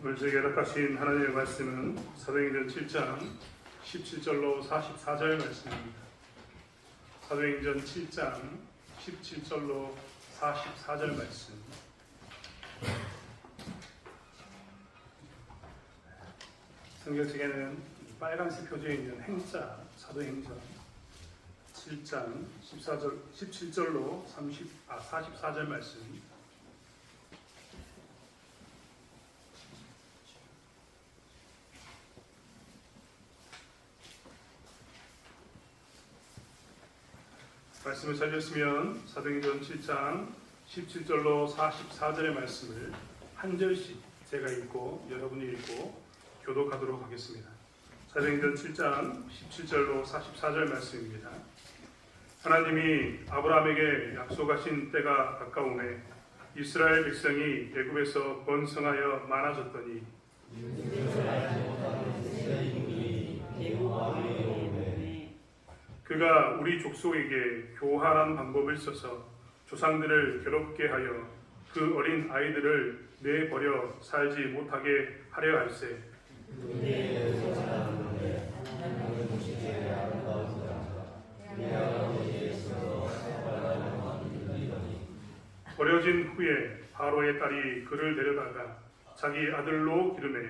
오늘 저에게 허락하신 하나님의 말씀은 사도행전 7장 17절로 44절 말씀입니다. 사도행전 7장 17절로 44절 말씀. 성경책에는 빨간색 표지에 있는 행자 사도행전 7장 17절로 44절 말씀. 말씀을 찾으셨으면 사도행전 7장 17절로 44절의 말씀을 한 절씩 제가 읽고 여러분이 읽고 교독하도록 하겠습니다. 사도행전 7장 17절로 44절 말씀입니다. 하나님이 아브라함에게 약속하신 때가 가까우매 이스라엘 백성이 애굽에서 번성하여 많아졌더니 그가 우리 족속에게 교활한 방법을 써서 조상들을 괴롭게 하여 그 어린 아이들을 내버려 살지 못하게 하려 할세. 버려진 후에 바로의 딸이 그를 데려다가 자기 아들로 기르매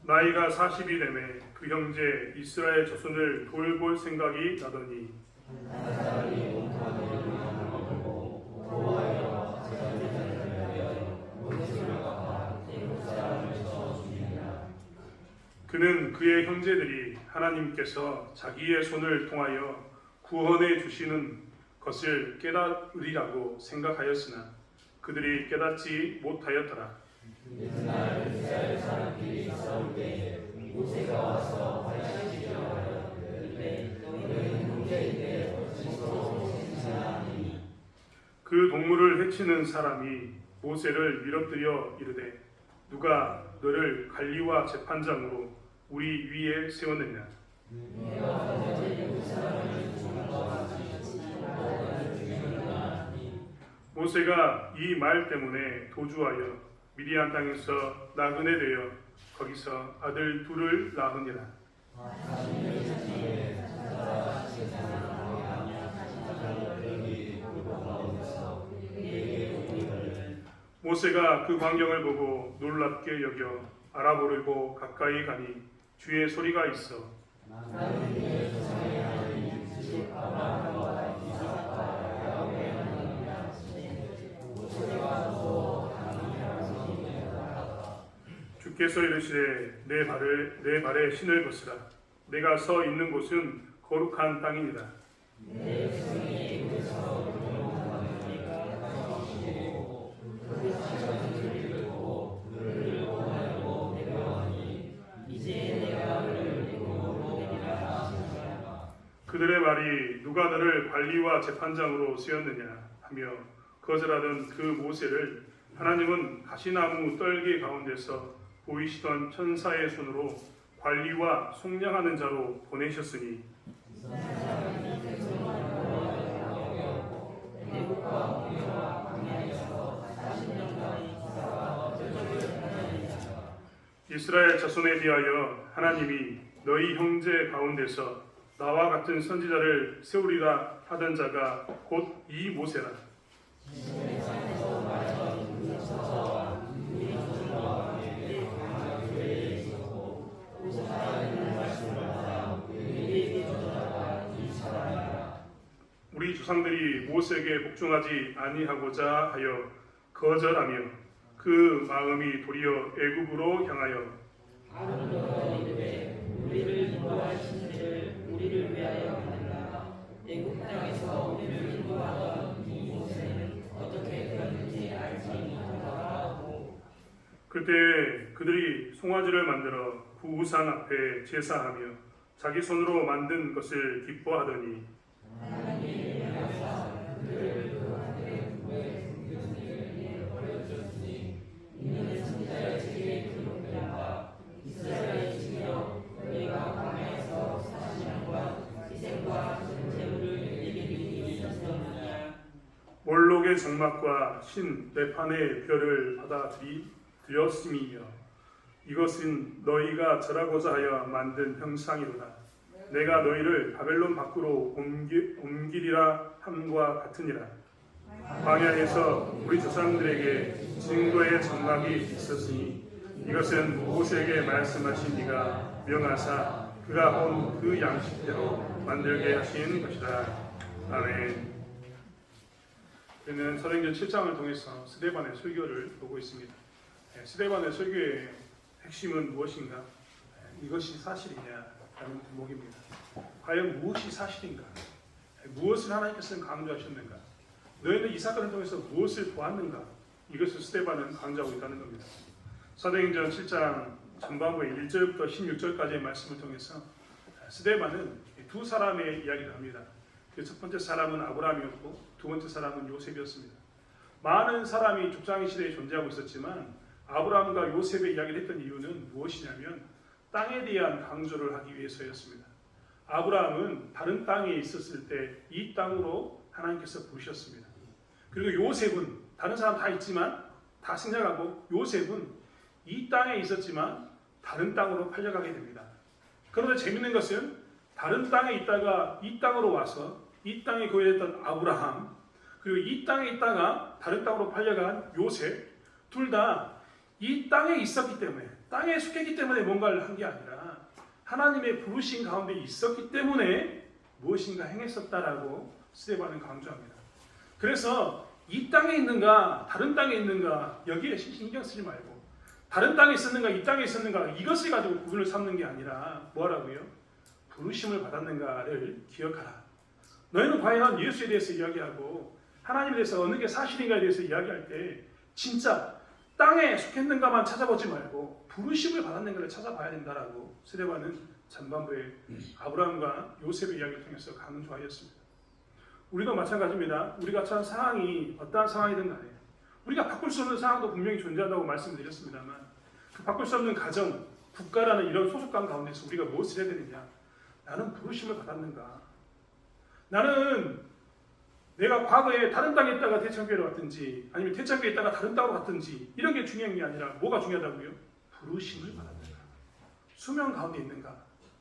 나이가 40이 되매 그 형제 이스라엘 자손을 돌볼 생각이 나더니 그는 그의 형제들이 하나님께서 자기의 손을 통하여 구원해 주시는 것을 깨달으리라고 생각하였으나 그들이 깨닫지 못하였더라. 그 동물을 해치는 사람이 모세를 밀어뜨려 이르되 누가 너를 관리와 재판장으로 우리 위에 세웠느냐. 모세가 이 말 때문에 도주하여 미디안 땅에서 나그네 되어 거기서 아들 둘을 낳으니라. 모세가 그 광경을 보고 놀랍게 여겨 알아보려고 가까이 가니 주의 소리가 있어 주께서 이르시되 내 발에 신을 벗으라. 내가 서 있는 곳은 거룩한 땅이니라. 그들의 말이 누가 너를 관리와 재판장으로 세웠느냐 하며 거절하던 그 모세를 하나님은 가시나무 떨기 가운데서 보이시던 천사의 손으로 관리와 속량하는 자로 보내셨으니 이스라엘 자손에 대하여 하나님이 너희 형제 가운데서 나와 같은 선지자를 세우리라 하던 자가 곧 이 모세라. 우리 조상들이 모세에게 복종하지 아니하고자 하여 거절하며 그 마음이 도리어 애굽으로 향하여 우리를 인도하신 이를 우리를 위하여 하는가. 애굽 땅에서 우리를 인도하던 이 모세는 어떻게 되었는지 알지 못하더라 하고 그때 그들이 송아지를 만들어 그 우상 앞에 제사하며 자기 손으로 만든 것을 기뻐하더니 여호와의 장막과 신 레판의 별을 받아들였음이며 이것은 너희가 절하고자 하여 만든 형상이로다. 내가 너희를 바벨론 밖으로 옮기리라 함과 같으니라. 광야에서 우리 조상들에게 증거의 장막이 있었으니 이것은 모세에게 말씀하신 이가 명하사 그가 온 그 양식대로 만들게 하신 것이다. 아멘. 우리는 사도행전 7장을 통해서 스데반의 설교를 보고 있습니다. 스데반의 설교의 핵심은 무엇인가? 이것이 사실이냐라는 대목입니다. 과연 무엇이 사실인가? 무엇을 하나님께서는 강조하셨는가? 너희는 이 사건을 통해서 무엇을 보았는가? 이것을 스데반은 강조하고 있다는 겁니다. 사도행전 7장 전반부의 1절부터 16절까지의 말씀을 통해서 스데반은 두 사람의 이야기를 합니다. 그 첫 번째 사람은 아브라함이었고 두 번째 사람은 요셉이었습니다. 많은 사람이 족장의 시대에 존재하고 있었지만 아브라함과 요셉의 이야기를 했던 이유는 무엇이냐면 땅에 대한 강조를 하기 위해서였습니다. 아브라함은 다른 땅에 있었을 때 이 땅으로 하나님께서 부르셨습니다. 그리고 요셉은 다른 사람 다 있지만 다 생략하고 요셉은 이 땅에 있었지만 다른 땅으로 팔려가게 됩니다. 그런데 재밌는 것은 다른 땅에 있다가 이 땅으로 와서 이 땅에 거주했던 아브라함 그리고 이 땅에 있다가 다른 땅으로 팔려간 요셉 둘 다 이 땅에 있었기 때문에 땅에 속했기 때문에 뭔가를 한 게 아니라 하나님의 부르신 가운데 있었기 때문에 무엇인가 행했었다라고 스데반은 강조합니다. 그래서 이 땅에 있는가 다른 땅에 있는가 여기에 신경 쓰지 말고 다른 땅에 있었는가 이 땅에 있었는가 이것을 가지고 구분을 삼는 게 아니라 뭐라고요? 부르심을 받았는가를 기억하라. 너희는 과연 예수에 대해서 이야기하고 하나님에 대해서 어느 게 사실인가에 대해서 이야기할 때 진짜 땅에 속했는가만 찾아보지 말고 부르심을 받았는가를 찾아봐야 된다라고 스데반은 전반부에 아브라함과 요셉의 이야기를 통해서 강조하였습니다. 우리도 마찬가지입니다. 우리가 처한 상황이 어떠한 상황이든 간에 우리가 바꿀 수 없는 상황도 분명히 존재한다고 말씀드렸습니다만 그 바꿀 수 없는 가정, 국가라는 이런 소속감 가운데서 우리가 무엇을 해야 되느냐? 나는 부르심을 받았는가? 나는 내가 과거에 다른 땅에 있다가 대천교회로 갔든지 아니면 대천교회에 있다가 다른 땅으로 갔든지 이런 게 중요한 게 아니라 뭐가 중요하다고요? 부르심을 받았는가? 수명 가운데 있는가?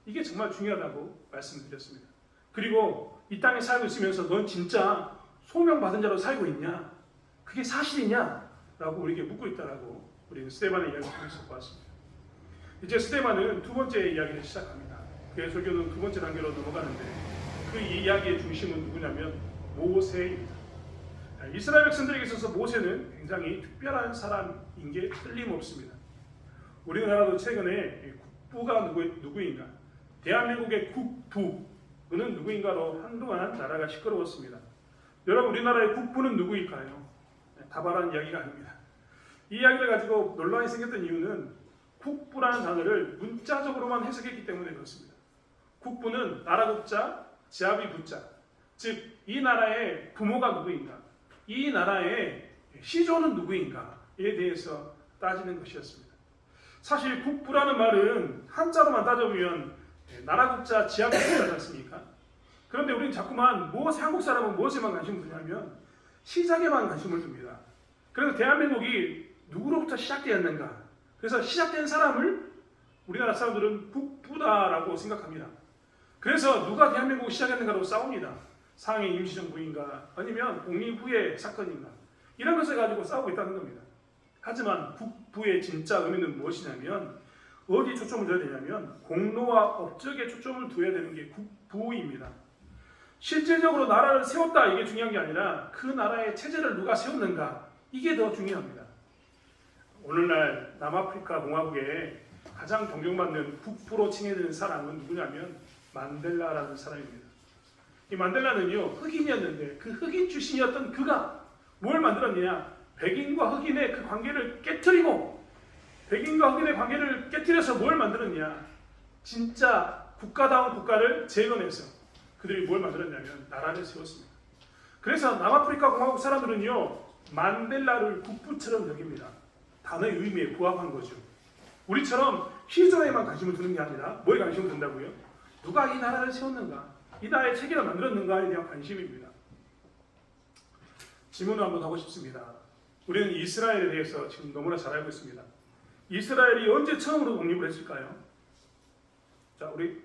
이게 정말 중요하다고 말씀드렸습니다. 그리고 이 땅에 살고 있으면서 넌 진짜 소명받은 자로 살고 있냐? 그게 사실이냐? 라고 우리에게 묻고 있다라고 우리는 스데반의 이야기를 통해서 보았습니다. 이제 스데반은 두 번째 이야기를 시작합니다. 그의 설교는 두 번째 단계로 넘어가는데 그 이야기의 중심은 누구냐면 모세입니다. 이스라엘 백성들에게 있어서 모세는 굉장히 특별한 사람인 게 틀림없습니다. 우리나라도 최근에 국부가 누구인가? 대한민국의 국부는 누구인가로 한동안 나라가 시끄러웠습니다. 여러분 우리나라의 국부는 누구일까요? 다발한 이야기가 아닙니다. 이 이야기를 가지고 논란이 생겼던 이유는 국부라는 단어를 문자적으로만 해석했기 때문에 그렇습니다. 국부는 나라 국자, 지아비 부자, 즉 이 나라의 부모가 누구인가, 이 나라의 시조는 누구인가에 대해서 따지는 것이었습니다. 사실 국부라는 말은 한자로만 따져보면 나라 국자, 지아비 부자지 않습니까? 그런데 우리는 자꾸만 한국 사람은 무엇에만 관심을 두냐면 시작에만 관심을 둡니다. 그래서 대한민국이 누구로부터 시작되었는가? 그래서 시작된 사람을 우리나라 사람들은 국부다라고 생각합니다. 그래서 누가 대한민국을 시작했는가로 싸웁니다. 상해 임시정부인가 아니면 독립 후의 사건인가 이런 것을 가지고 싸우고 있다는 겁니다. 하지만 국부의 진짜 의미는 무엇이냐면 어디 초점을 둬야 되냐면 공로와 업적에 초점을 둬야 되는 게 국부입니다. 실질적으로 나라를 세웠다 이게 중요한 게 아니라 그 나라의 체제를 누가 세웠는가 이게 더 중요합니다. 오늘날 남아프리카 공화국에 가장 존경받는 국부로 칭해지는 사람은 누구냐면 만델라라는 사람입니다. 이 만델라는요 흑인이었는데 그 흑인 출신이었던 그가 뭘 만들었느냐? 백인과 흑인의 그 관계를 깨트리고 백인과 흑인의 관계를 깨트려서 뭘 만들었냐? 진짜 국가다운 국가를 재건해서 그들이 뭘 만들었냐면 나라를 세웠습니다. 그래서 남아프리카 공화국 사람들은요 만델라를 국부처럼 여깁니다. 단어의 의미에 부합한 거죠. 우리처럼 시조에만 관심을 두는 게 아니라 뭐에 관심을 둔다고요? 누가 이 나라를 세웠는가? 이 나라의 체계를 만들었는가에 대한 관심입니다. 질문을 한번 하고 싶습니다. 우리는 이스라엘에 대해서 지금 너무나 잘 알고 있습니다. 이스라엘이 언제 처음으로 독립을 했을까요? 자, 우리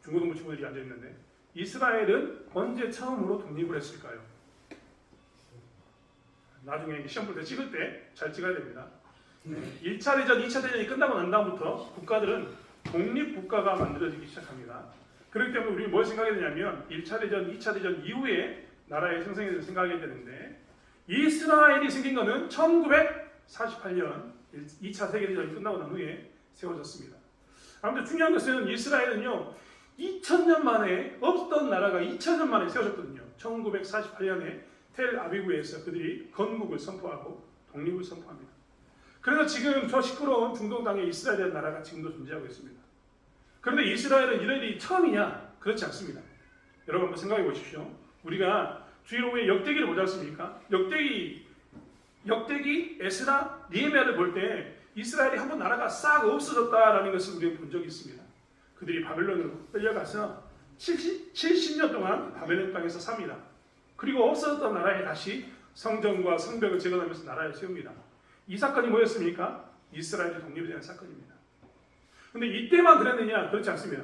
중고등부 친구들이 앉아있는데 이스라엘은 언제 처음으로 독립을 했을까요? 나중에 시험 볼 때 찍을 때 잘 찍어야 됩니다. 1차 대전, 2차 대전이 끝나고 난 다음부터 국가들은 독립국가가 만들어지기 시작합니다. 그렇기 때문에 우리는 뭘 생각해야 되냐면 1차 대전, 2차 대전 이후에 나라의 생성에 대해서 생각해야 되는데 이스라엘이 생긴 것은 1948년 2차 세계대전이 끝나고 난 후에 세워졌습니다. 아무튼 중요한 것은 이스라엘은요 2000년 만에 없던 나라가 2000년 만에 세워졌거든요. 1948년에 텔아비브에서 그들이 건국을 선포하고 독립을 선포합니다. 그래서 지금 저 시끄러운 중동 땅에 이스라엘이라는 나라가 지금도 존재하고 있습니다. 그런데 이스라엘은 이런 일이 처음이냐? 그렇지 않습니다. 여러분 한번 생각해 보십시오. 우리가 주일오후에 역대기를 보지 않습니까? 역대기, 에스라, 니에미야를 볼 때 이스라엘이 한번 나라가 싹 없어졌다라는 것을 우리가 본 적이 있습니다. 그들이 바벨론으로 끌려가서 70년 동안 바벨론 땅에서 삽니다. 그리고 없어졌던 나라에 다시 성전과 성벽을 재건하면서 나라를 세웁니다. 이 사건이 뭐였습니까? 이스라엘이 독립에 대한 사건입니다. 근데 이때만 그랬느냐? 그렇지 않습니다.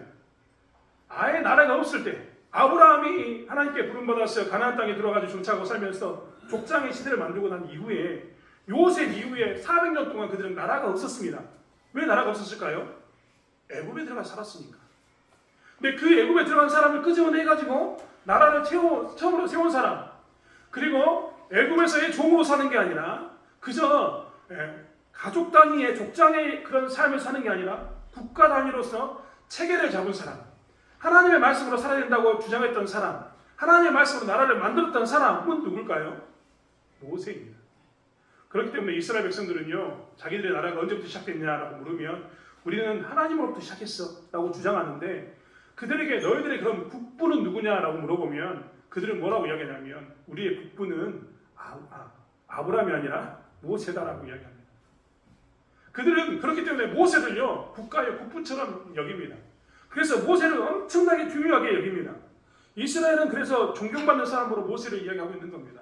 아예 나라가 없을 때 아브라함이 하나님께 부름받아서 가나안 땅에 들어가서 정착하고 살면서 족장의 시대를 만들고 난 이후에 요셉 이후에 400년 동안 그들은 나라가 없었습니다. 왜 나라가 없었을까요? 애굽에 들어가서 살았으니까. 근데 그 애굽에 들어간 사람을 끄집어내가지고 나라를 처음으로 세운 사람, 그리고 애굽에서의 종으로 사는 게 아니라 그저 가족 단위의 족장의 그런 삶을 사는 게 아니라 국가 단위로서 체계를 잡은 사람, 하나님의 말씀으로 살아야 된다고 주장했던 사람, 하나님의 말씀으로 나라를 만들었던 사람은 누굴까요? 모세입니다. 그렇기 때문에 이스라엘 백성들은요, 자기들의 나라가 언제부터 시작됐냐라고 물으면 우리는 하나님으로부터 시작했어 라고 주장하는데, 그들에게 너희들의 그럼 국부는 누구냐라고 물어보면 그들은 뭐라고 이야기하냐면 우리의 국부는 아브라함이 아니라 모세다라고 이야기합니다. 그들은 그렇기 때문에 모세를요 국가의 국부처럼 여깁니다. 그래서 모세를 엄청나게 중요하게 여깁니다. 이스라엘은 그래서 존경받는 사람으로 모세를 이야기하고 있는 겁니다.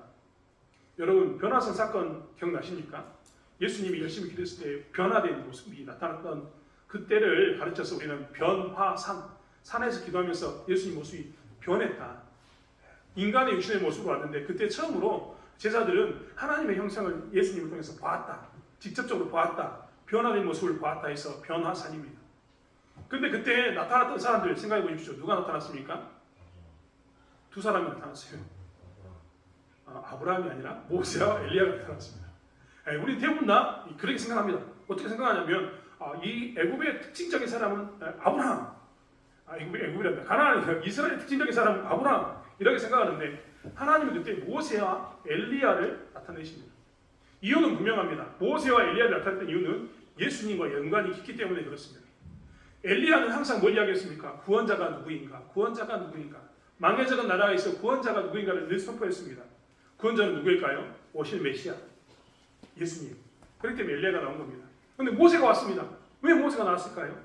여러분 변화선 사건 기억나십니까? 예수님이 열심히 기도했을 때 변화된 모습이 나타났던 그때를 가르쳐서 우리는 변화산, 산에서 기도하면서 예수님 모습이 변했다. 인간의 육신의 모습으로 왔는데 그때 처음으로 제자들은 하나님의 형상을 예수님을 통해서 보았다. 직접적으로 보았다. 변화된 모습을 보았다 해서 변화산입니다. 그런데 그때 나타났던 사람들 생각해 보십시오. 누가 나타났습니까? 두 사람이 나타났어요. 아브라함이 아니라 모세와 엘리야가 나타났습니다. 우리 대부분 다 그렇게 생각합니다. 어떻게 생각하냐면 이 애굽의 특징적인 사람은 아브라함, 애굽이란다. 가나안, 이스라엘의 특징적인 사람은 아브라함 이렇게 생각하는데 하나님은 그때 모세와 엘리야를 나타내십니다. 이유는 분명합니다. 모세와 엘리야를 나타냈던 이유는 예수님과 연관이 깊기 때문에 그렇습니다. 엘리야는 항상 뭘 이야기했습니까? 구원자가 누구인가? 구원자가 누구인가? 망해져간 나라에서 구원자가 누구인가를 늘 선포했습니다. 구원자는 누구일까요? 오실 메시아, 예수님. 그렇기 때문에 엘리야가 나온 겁니다. 그런데 모세가 왔습니다. 왜 모세가 나왔을까요?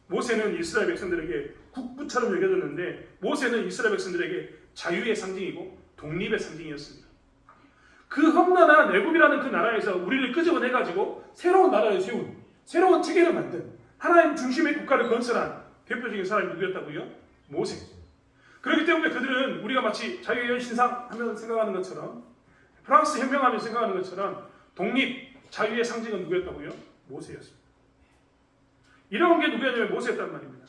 모세는 이스라엘 백성들에게 국부처럼 여겨졌는데 모세는 이스라엘 백성들에게 자유의 상징이고 독립의 상징이었습니다. 그 험난한 애굽이라는 그 나라에서 우리를 끄집어내가지고 새로운 나라를 세운, 새로운 체계를 만든 하나님 중심의 국가를 건설한 대표적인 사람이 누구였다고요? 모세. 그렇기 때문에 그들은 우리가 마치 자유의 신상 하면 생각하는 것처럼 프랑스 혁명하면 생각하는 것처럼 독립, 자유의 상징은 누구였다고요? 모세였습니다. 이런 게 누구였냐면 모세였단 말입니다.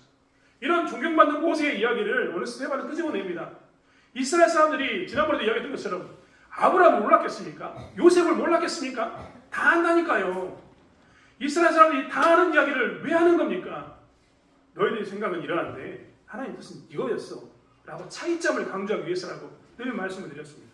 이런 존경받는 모세의 이야기를 오늘 스테반은 끄집어냅니다. 이스라엘 사람들이 지난번에도 이야기했던 것처럼 아브라함을 몰랐겠습니까? 요셉을 몰랐겠습니까? 다 안다니까요. 이스라엘 사람들이 다 아는 이야기를 왜 하는 겁니까? 너희들의 생각은 이러한데 하나님 뜻은 이거였어 라고 차이점을 강조하기 위해서라고 늘 말씀을 드렸습니다.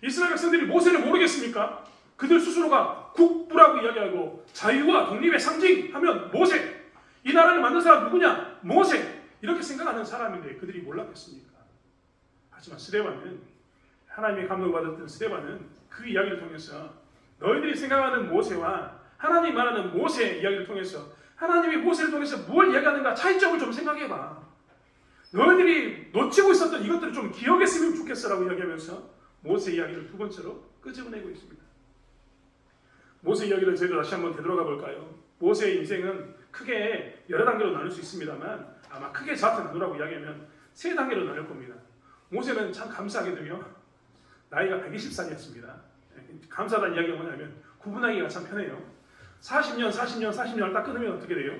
이스라엘 백성들이 모세를 모르겠습니까? 그들 스스로가 국부라고 이야기하고 자유와 독립의 상징 하면 모세, 이 나라를 만든 사람 누구냐? 모세, 이렇게 생각하는 사람인데 그들이 몰랐겠습니까? 하지만 스데반은, 하나님의 감동을 받았던 스데반은 그 이야기를 통해서 너희들이 생각하는 모세와 하나님이 말하는 모세 이야기를 통해서 하나님이 모세를 통해서 뭘 이야기하는가 차이점을 좀 생각해봐. 너희들이 놓치고 있었던 이것들을 좀 기억했으면 좋겠어라고 이야기하면서 모세 이야기를 두 번째로 끄집어내고 있습니다. 모세 이야기를 저희도 다시 한번 되돌아가 볼까요? 모세의 인생은 크게 여러 단계로 나눌 수 있습니다만 아마 크게 잡혀 나누라고 이야기하면 세 단계로 나눌 겁니다. 모세는 참 감사하게도요. 나이가 120살이었습니다. 감사하다는 이야기가 뭐냐면 구분하기가 참 편해요. 40년을 딱 끊으면 어떻게 돼요?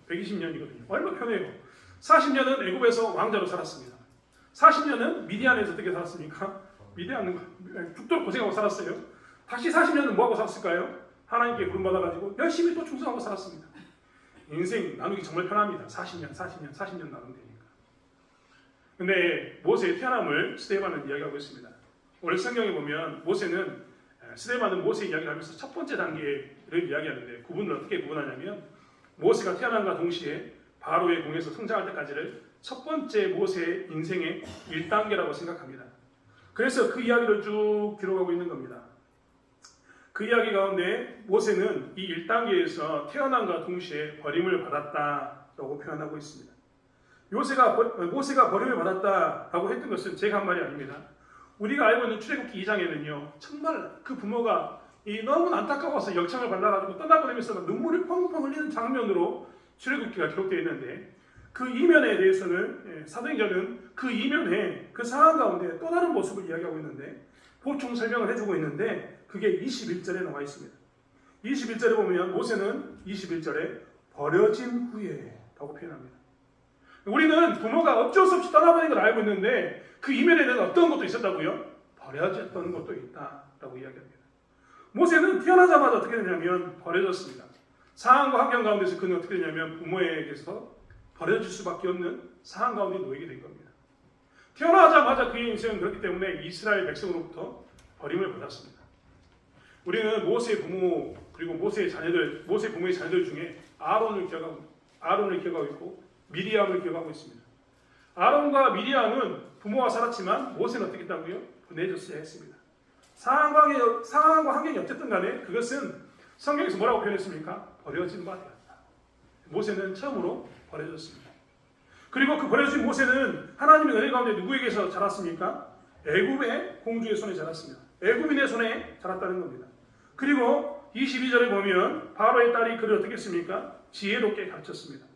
120년이거든요. 얼마나 편해요. 40년은 애굽에서 왕자로 살았습니다. 40년은 미디안에서 어떻게 살았습니까? 미디안은 죽도록 고생하고 살았어요. 다시 40년은 뭐하고 살았을까요? 하나님께 부름받아가지고 열심히 또 충성하고 살았습니다. 인생 나누기 정말 편합니다. 40년 나누면 되니까. 근데 모세의 태어남을 스데반은 이야기하고 있습니다. 오늘 성경에 보면 모세는 스데반은 모세 이야기를 하면서 첫 번째 단계를 이야기하는데 구분을 어떻게 구분하냐면 모세가 태어남과 동시에 바로의 궁에서 성장할 때까지를 첫 번째 모세의 인생의 1단계라고 생각합니다. 그래서 그 이야기를 쭉 기록하고 있는 겁니다. 그 이야기 가운데 모세는 이 1단계에서 태어남과 동시에 버림을 받았다라고 표현하고 있습니다. 모세가 버림을 받았다라고 했던 것은 제가 한 말이 아닙니다. 우리가 알고 있는 출애굽기 2장에는요. 정말 그 부모가 너무 안타까워서 역청을 발라가지고 떠나보내면서 눈물을 펑펑 흘리는 장면으로 출애굽기가 기록되어 있는데 그 이면에 대해서는 사도행전은 그 이면에 그 상황 가운데 또 다른 모습을 이야기하고 있는데 보충 설명을 해주고 있는데 그게 21절에 나와 있습니다. 21절에 보면 모세는 21절에 버려진 후에 라고 표현합니다. 우리는 부모가 어쩔 수 없이 떠나보낸 걸 알고 있는데 그 이면에는 어떤 것도 있었다고요? 버려졌던 것도 있다라고 이야기합니다. 모세는 태어나자마자 어떻게 되냐면 버려졌습니다. 상황과 환경 가운데서 그는 어떻게 되냐면 부모에게서 버려질 수밖에 없는 상황 가운데 놓이게 된 겁니다. 태어나자마자 그의 인생은 그렇기 때문에 이스라엘 백성으로부터 버림을 받았습니다. 우리는 모세의 부모 그리고 모세 부모의 자녀들 중에 아론을 기억하고 있고 미리암을 기억하고 있습니다. 아론과 미리암은 부모와 살았지만 모세는 어떻게 했다고요? 보내줬어야 했습니다. 상황과 환경이 어쨌든 간에 그것은 성경에서 뭐라고 표현했습니까? 버려진 바 되었다. 모세는 처음으로 버려졌습니다. 그리고 그 버려진 모세는 하나님의 은혜 가운데 누구에게서 자랐습니까? 애굽의 공주의 손에 자랐습니다. 애굽인의 손에 자랐다는 겁니다. 그리고 22절에 보면 바로의 딸이 그를 어떻게 했습니까? 지혜롭게 가르쳤습니다.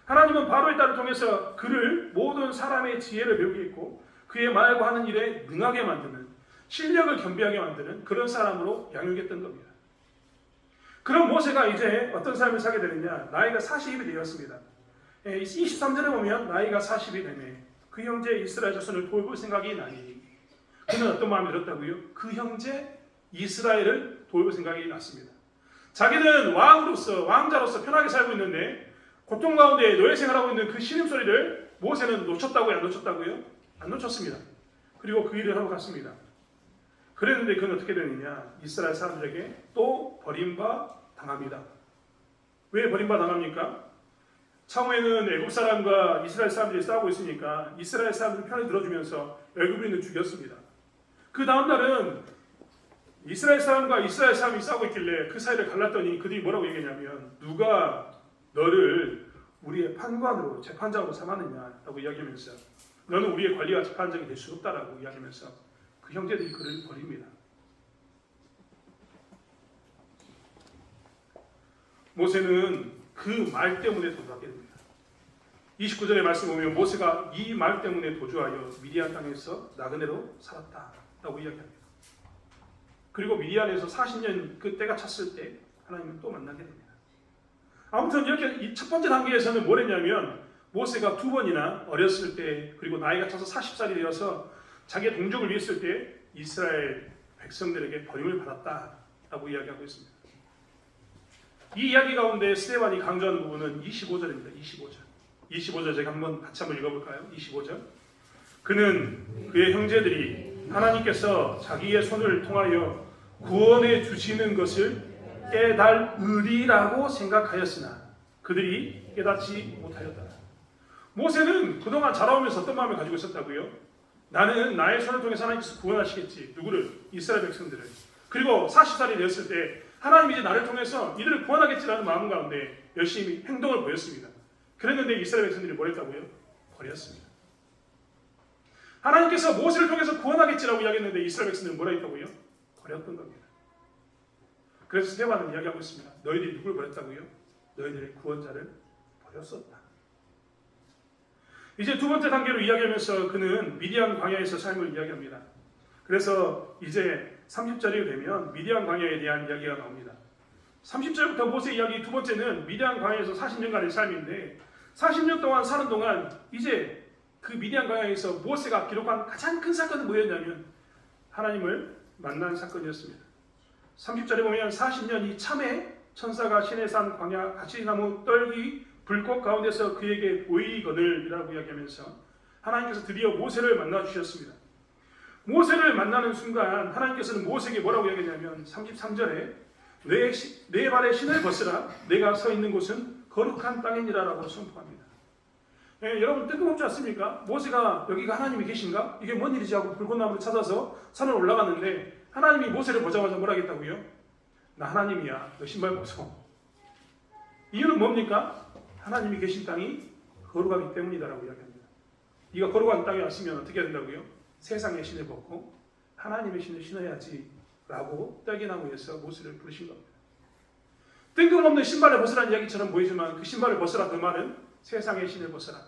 하나님은 바로의 딸을 통해서 그를 모든 사람의 지혜를 배우게 했고 그의 말과 하는 일에 능하게 만드는 실력을 겸비하게 만드는 그런 사람으로 양육했던 겁니다. 그런 모세가 이제 어떤 삶을 살게 되느냐? 나이가 40이 되었습니다. 23절에 보면 나이가 40이 되매 그 형제 이스라엘 자손을 돌볼 생각이 나니 그는 어떤 마음이 들었다고요? 그 형제 이스라엘을 돌볼 생각이 났습니다. 자기는 왕자로서 편하게 살고 있는데 고통 가운데 노예 생활하고 있는 그 신음소리를 모세는 놓쳤다고요? 안 놓쳤다고요? 안 놓쳤습니다. 그리고 그 일을 하고 갔습니다. 그랬는데 그는 어떻게 되느냐? 이스라엘 사람들에게 또 버림바 당합니다. 왜 버림바 당합니까? 처음에는 애굽 사람과 이스라엘 사람들이 싸우고 있으니까 이스라엘 사람들 편을 들어주면서 애굽인을 죽였습니다. 그 다음 날은 이스라엘 사람과 이스라엘 사람이 싸우고 있길래 그 사이를 갈랐더니 그들이 뭐라고 얘기했냐면 누가 너를 우리의 판관으로 재판장으로 삼았느냐라고 이야기하면서 너는 우리의 관리와 재판장이 될 수 없다라고 이야기하면서 그 형제들이 그를 버립니다. 모세는 그 말 때문에 도주하게 됩니다. 29절의 말씀 보면 모세가 이 말 때문에 도주하여 미디안 땅에서 나그네로 살았다라고 이야기합니다. 그리고 미디안에서 40년 그 때가 찼을 때 하나님은 또 만나게 됩니다. 아무튼 이렇게 이 첫 번째 단계에서는 뭘 했냐면 모세가 두 번이나 어렸을 때 그리고 나이가 차서 40살이 되어서 자기의 동족을 위했을 때 이스라엘 백성들에게 버림을 받았다라고 이야기하고 있습니다. 이 이야기 가운데 스데반이 강조하는 부분은 25절입니다. 25절 제가 같이 한번 읽어볼까요? 25절 그는 그의 형제들이 하나님께서 자기의 손을 통하여 구원해 주시는 것을 깨달으리라고 생각하였으나 그들이 깨닫지 못하였다. 모세는 그동안 자라오면서 어떤 마음을 가지고 있었다고요? 나는 나의 손을 통해서 하나님께서 구원하시겠지. 누구를? 이스라엘 백성들을. 그리고 40살이 되었을 때 하나님이 이제 나를 통해서 이들을 구원하겠지라는 마음 가운데 열심히 행동을 보였습니다. 그랬는데 이스라엘 백성들이 뭘 했다고요? 버렸습니다. 하나님께서 모세를 통해서 구원하겠지라고 이야기했는데 이스라엘 백성들은 뭐라 했다고요? 버렸던 겁니다. 그래서 스데반은 이야기하고 있습니다. 너희들이 누굴 버렸다고요? 너희들의 구원자를 버렸었다. 이제 두 번째 단계로 이야기하면서 그는 미디안 광야에서 삶을 이야기합니다. 그래서 이제 30절이 되면 미디안 광야에 대한 이야기가 나옵니다. 30절부터 모세 이야기 두 번째는 미디안 광야에서 40년간의 삶인데 40년 동안 사는 동안 이제 그 미디안 광야에서 모세가 기록한 가장 큰 사건은 뭐였냐면 하나님을 만난 사건이었습니다. 30절에 보면 40년이 참에 천사가 시내산 광야 가시나무 떨기 불꽃 가운데서 그에게 보이거늘 이라고 이야기하면서 하나님께서 드디어 모세를 만나 주셨습니다. 모세를 만나는 순간 하나님께서는 모세에게 뭐라고 이야기했냐면 33절에 내 발에 신을 벗으라 내가 서 있는 곳은 거룩한 땅이니라 라고 선포합니다. 여러분 뜬금없지 않습니까? 모세가 여기가 하나님이 계신가? 이게 뭔 일이지 하고 불꽃나무를 찾아서 산을 올라갔는데 하나님이 모세를 보자마자 뭐라 했다고요? 나 하나님이야. 너 신발 벗어. 이유는 뭡니까? 하나님이 계신 땅이 거룩하기 때문이다라고 이야기합니다. 네가 거룩한 땅에 왔으면 어떻게 된다고요? 세상의 신을 벗고 하나님의 신을 신어야지 라고 딸기나무에서 모세를 부르신 겁니다. 뜬금없는 신발을 벗으라는 이야기처럼 보이지만 그 신발을 벗으라 그 말은 세상의 신을 벗으라.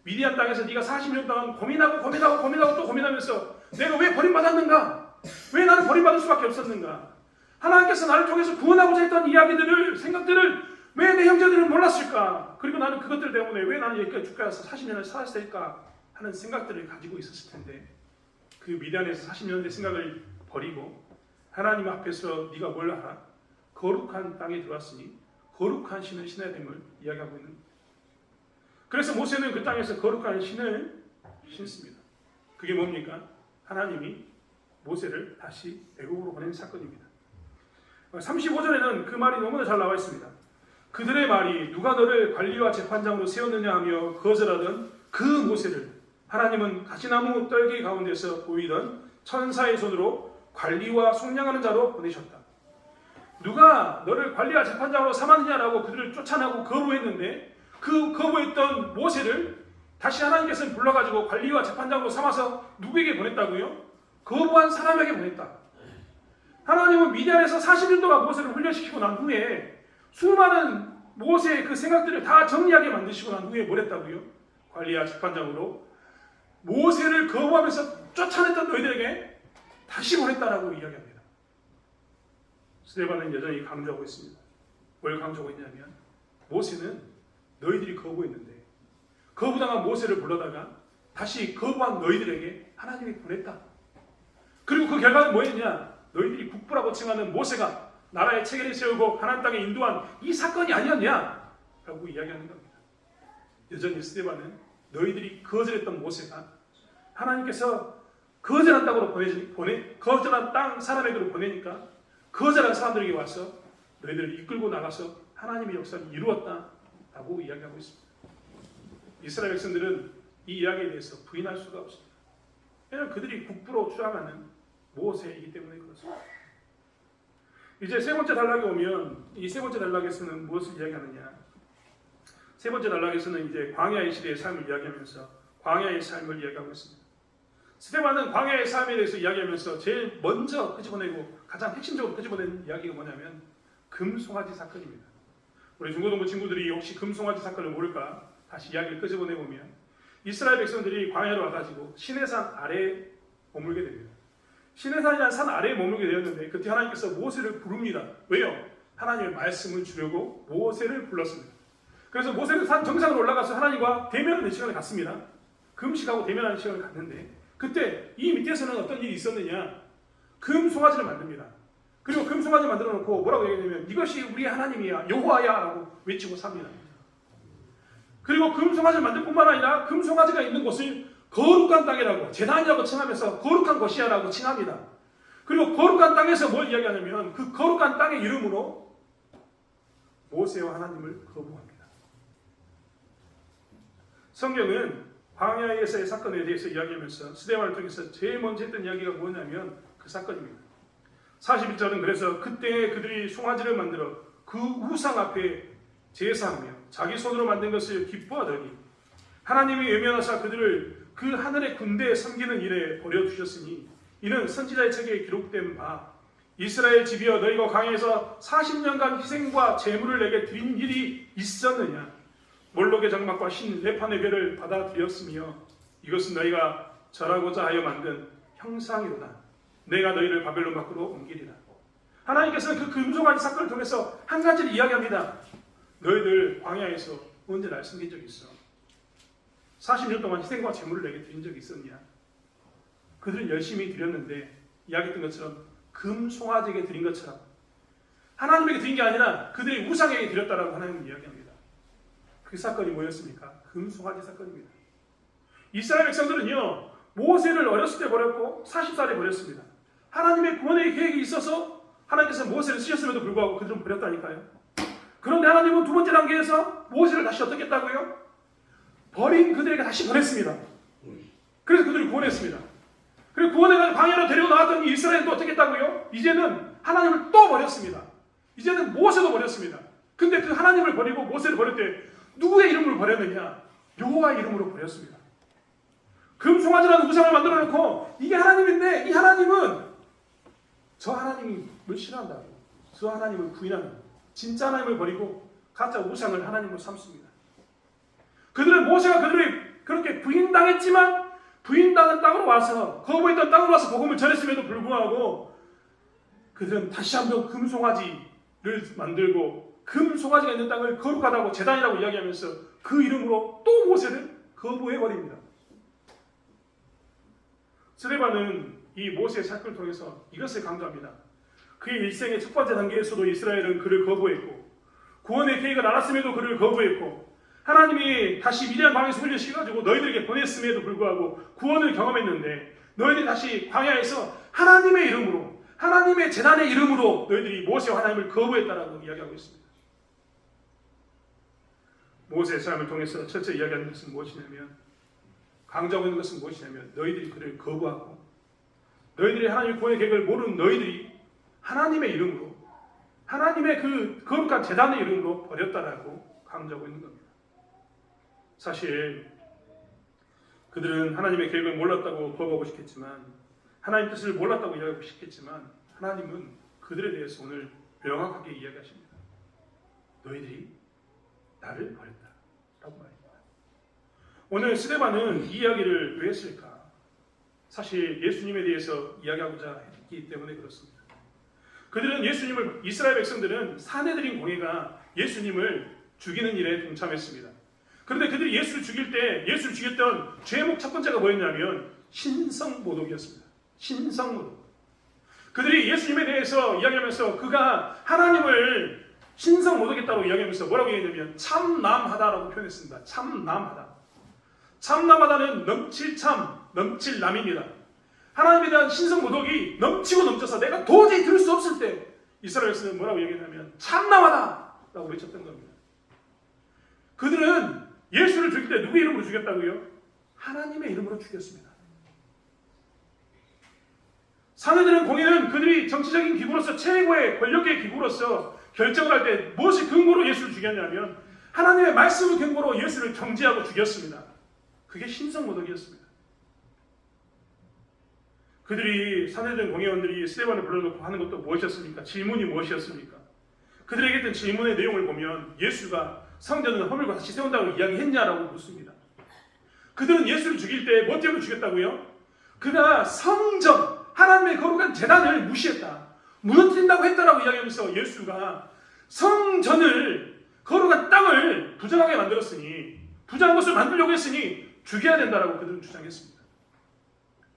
미디안 땅에서 네가 40년 동안 고민하고 또 고민하면서 내가 왜 버림받았는가? 왜 나는 버림받을 수밖에 없었는가? 하나님께서 나를 통해서 구원하고자 했던 이야기들을 생각들을 왜 내 형제들은 몰랐을까? 그리고 나는 그것들 때문에 왜 나는 여기까지 죽게 와서 40년을 살았을까? 하는 생각들을 가지고 있었을 텐데 그 미디안에서 40년의 생각을 버리고 하나님 앞에서 네가 뭘 하라? 거룩한 땅에 들어왔으니 거룩한 신을 신어야 됨을 이야기하고 있는 거예요. 그래서 모세는 그 땅에서 거룩한 신을 신습니다. 그게 뭡니까? 하나님이 모세를 다시 애국으로 보낸 사건입니다. 35절에는 그 말이 너무나 잘 나와 있습니다. 그들의 말이 누가 너를 관리와 재판장으로 세웠느냐 하며 거절하던 그 모세를 하나님은 가시나무 떨기 가운데서 보이던 천사의 손으로 관리와 속량하는 자로 보내셨다. 누가 너를 관리와 재판장으로 삼았느냐라고 그들을 쫓아나고 거부했는데 그 거부했던 모세를 다시 하나님께서는 불러가지고 관리와 재판장으로 삼아서 누구에게 보냈다고요? 거부한 사람에게 보냈다. 하나님은 미디안에서 40년 동안 모세를 훈련시키고 난 후에 수많은 모세의 그 생각들을 다 정리하게 만드시고 난 후에 뭘 했다고요? 관리와 재판장으로 모세를 거부하면서 쫓아냈던 너희들에게 다시 보냈다라고 이야기합니다. 스데반은 여전히 강조하고 있습니다. 뭘 강조하고 있냐면 모세는 너희들이 거부했는데 거부당한 모세를 불러다가 다시 거부한 너희들에게 하나님이 보냈다. 그리고 그 결과는 뭐였냐? 너희들이 국부라고 칭하는 모세가 나라의 체계를 세우고 가나안 땅에 인도한 이 사건이 아니었냐? 라고 이야기하는 겁니다. 여전히 스데반은 너희들이 거절했던 모세가 하나님께서 거절한 땅으로 거절한 땅 사람에게로 보내니까 거절한 사람들에게 와서 너희들을 이끌고 나가서 하나님의 역사를 이루었다라고 이야기하고 있습니다. 이스라엘 백성들은 이 이야기에 대해서 부인할 수가 없습니다. 왜냐하면 그들이 국부로 추앙하는 모세이기 때문에 그렇습니다. 이제 세 번째 단락에 오면 이 세 번째 단락에서는 무엇을 이야기하느냐? 세 번째 단락에서는 이제 광야의 시대의 삶을 이야기하면서 광야의 삶을 이야기하고 있습니다. 스데반은 광야의 삶에 대해서 이야기하면서 제일 먼저 끄집어내고 가장 핵심적으로 끄집어낸 이야기가 뭐냐면 금송아지 사건입니다. 우리 중고등부 친구들이 혹시 금송아지 사건을 모를까? 다시 이야기를 끄집어내보면 이스라엘 백성들이 광야로 와가지고 시내산 아래에 머물게 됩니다. 시내산이라는 산 아래에 머물게 되었는데 그때 하나님께서 모세를 부릅니다. 왜요? 하나님의 말씀을 주려고 모세를 불렀습니다. 그래서 모세는 산 정상으로 올라가서 하나님과 대면하는 시간을 갖습니다. 금식하고 대면하는 시간을 갖는데 그때 이 밑에서는 어떤 일이 있었느냐? 금송아지를 만듭니다. 그리고 금송아지 만들어 놓고 뭐라고 얘기하냐면 이것이 우리의 하나님이야 여호와야 라고 외치고 삽니다. 그리고 금송아지를 만들 뿐만 아니라 금송아지가 있는 곳을 거룩한 땅이라고 제단이라고 칭하면서 거룩한 것이야 라고 칭합니다. 그리고 거룩한 땅에서 뭘 이야기하냐면 그 거룩한 땅의 이름으로 모세와 하나님을 거부합니다. 성경은 광야에서의 사건에 대해서 이야기하면서 스데반을 통해서 제일 먼저 했던 이야기가 뭐냐면 그 사건입니다. 41절은 그래서 그때 그들이 송아지를 만들어 그 우상 앞에 제사하며 자기 손으로 만든 것을 기뻐하더니 하나님이 외면하사 그들을 그 하늘의 군대에 섬기는 일에 버려두셨으니 이는 선지자의 책에 기록된 바 이스라엘 집이여 너희가 광야에서 40년간 희생과 제물을 내게 드린 일이 있었느냐. 몰록의 장막과 신 레판의 별을 받아들였으며 이것은 너희가 절하고자 하여 만든 형상이로다. 내가 너희를 바벨론 밖으로 옮기리라. 하나님께서는 그 금송아지 사건을 통해서 한 가지를 이야기합니다. 너희들 광야에서 언제 날 섬긴 적이 있어? 40년 동안 희생과 제물을 내게 드린 적이 있었냐? 그들은 열심히 드렸는데 이야기했던 것처럼 금송아지에게 드린 것처럼 하나님에게 드린 게 아니라 그들이 우상에게 드렸다라고 하나님은 이야기합니다. 그 사건이 뭐였습니까? 금송아지 사건입니다. 이스라엘 백성들은요, 모세를 어렸을 때 버렸고 40살에 버렸습니다. 하나님의 구원의 계획이 있어서 하나님께서 모세를 쓰셨음에도 불구하고 그들은 버렸다니까요. 그런데 하나님은 두 번째 단계에서 모세를 다시 어떻게 했다고요? 버린 그들에게 다시 보냈습니다. 그래서 그들을 구원했습니다. 그리고 구원해서 광야로 데리고 나왔던 이스라엘은 또 어떻게 했다고요? 이제는 하나님을 또 버렸습니다. 이제는 모세도 버렸습니다. 근데 그 하나님을 버리고 모세를 버릴 때 누구의 이름으로 버렸느냐? 여호와의 이름으로 버렸습니다. 금송아지라는 우상을 만들어 놓고 이게 하나님인데 이 하나님은 저 하나님을 싫어한다고, 저 하나님을 부인하는 진짜 하나님을 버리고 가짜 우상을 하나님으로 삼습니다. 그들은 모세가 그들을 그렇게 부인당했지만 부인당한 땅으로 와서 거부했던 땅으로 와서 복음을 전했음에도 불구하고 그들은 다시 한번 금송아지를 만들고 금송아지가 있는 땅을 거룩하다고 제단이라고 이야기하면서 그 이름으로 또 모세를 거부해버립니다. 스데반은 이 모세의 사건을 통해서 이것을 강조합니다. 그의 일생의 첫 번째 단계에서도 이스라엘은 그를 거부했고 구원의 계획을 알았음에도 그를 거부했고 하나님이 다시 미디안 광야에서 훈련시켜가지고 너희들에게 보냈음에도 불구하고 구원을 경험했는데 너희들이 다시 광야에서 하나님의 이름으로 하나님의 제단의 이름으로 너희들이 모세와 하나님을 거부했다라고 이야기하고 있습니다. 모세의 삶을 통해서 첫째 이야기하는 것은 무엇이냐면 강조하고 있는 것은 무엇이냐면 너희들이 그를 거부하고 너희들이 하나님의 구원의 계획을 모르는 너희들이 하나님의 이름으로 하나님의 그 거룩한 제단의 이름으로 버렸다라고 강조하고 있는 겁니다. 사실 그들은 하나님의 계획을 몰랐다고 거부하고 싶겠지만 하나님 뜻을 몰랐다고 이야기하고 싶겠지만 하나님은 그들에 대해서 오늘 명확하게 이야기하십니다. 너희들이 나를 버렸다라고 말합니다. 오늘 스데반은 이 이야기를 왜 했을까? 사실 예수님에 대해서 이야기하고자 했기 때문에 그렇습니다. 그들은 예수님을 이스라엘 백성들은 사내들인 공회가 예수님을 죽이는 일에 동참했습니다. 그런데 그들이 예수를 죽일 때 예수를 죽였던 죄목 첫 번째가 뭐였냐면 신성모독이었습니다. 신성모독. 그들이 예수님에 대해서 이야기하면서 그가 하나님을 신성모독했다고 이야기하면서 뭐라고 얘기했냐면 참남하다라고 표현했습니다. 참남하다. 참남하다는 넘칠참, 넘칠남입니다. 하나님에 대한 신성모독이 넘치고 넘쳐서 내가 도저히 들을 수 없을 때 이스라엘에서는 뭐라고 얘기하냐면 참남하다라고 외쳤던 겁니다. 그들은 예수를 죽일 때 누구의 이름으로 죽였다고요? 하나님의 이름으로 죽였습니다. 사내들은 공회는 그들이 정치적인 기구로서 최고의 권력의 기구로서 결정을 할 때 무엇이 근거로 예수를 죽였냐면 하나님의 말씀을 근거로 예수를 정죄하고 죽였습니다. 그게 신성모독이었습니다. 그들이 사내들 공회원들이 스데반을 불러놓고 하는 것도 무엇이었습니까? 질문이 무엇이었습니까? 그들에게 했던 질문의 내용을 보면 예수가 성전을 허물고 다시 세운다고 이야기했냐라고 묻습니다. 그들은 예수를 죽일 때 뭐 때문에 죽였다고요? 그가 성전, 하나님의 거룩한 제단을 무시했다. 무너뜨린다고 했다라고 이야기하면서 예수가 성전을, 거룩한 땅을 부정하게 만들었으니, 부정한 것을 만들려고 했으니 죽여야 된다라고 그들은 주장했습니다.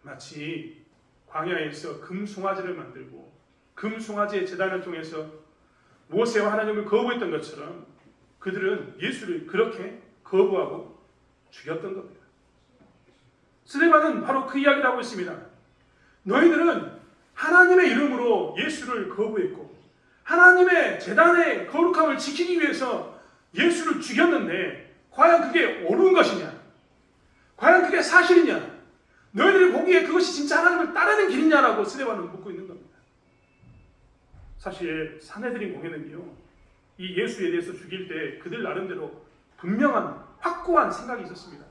마치 광야에서 금송아지를 만들고 금송아지의 제단을 통해서 모세와 하나님을 거부했던 것처럼 그들은 예수를 그렇게 거부하고 죽였던 겁니다. 스데반은 바로 그 이야기를 하고 있습니다. 너희들은 하나님의 이름으로 예수를 거부했고 하나님의 제단의 거룩함을 지키기 위해서 예수를 죽였는데 과연 그게 옳은 것이냐? 과연 그게 사실이냐? 너희들이 보기에 그것이 진짜 하나님을 따르는 길이냐라고 스데반은 묻고 있는 겁니다. 사실 사내들인 공회는요, 이 예수에 대해서 죽일 때 그들 나름대로 분명한 확고한 생각이 있었습니다.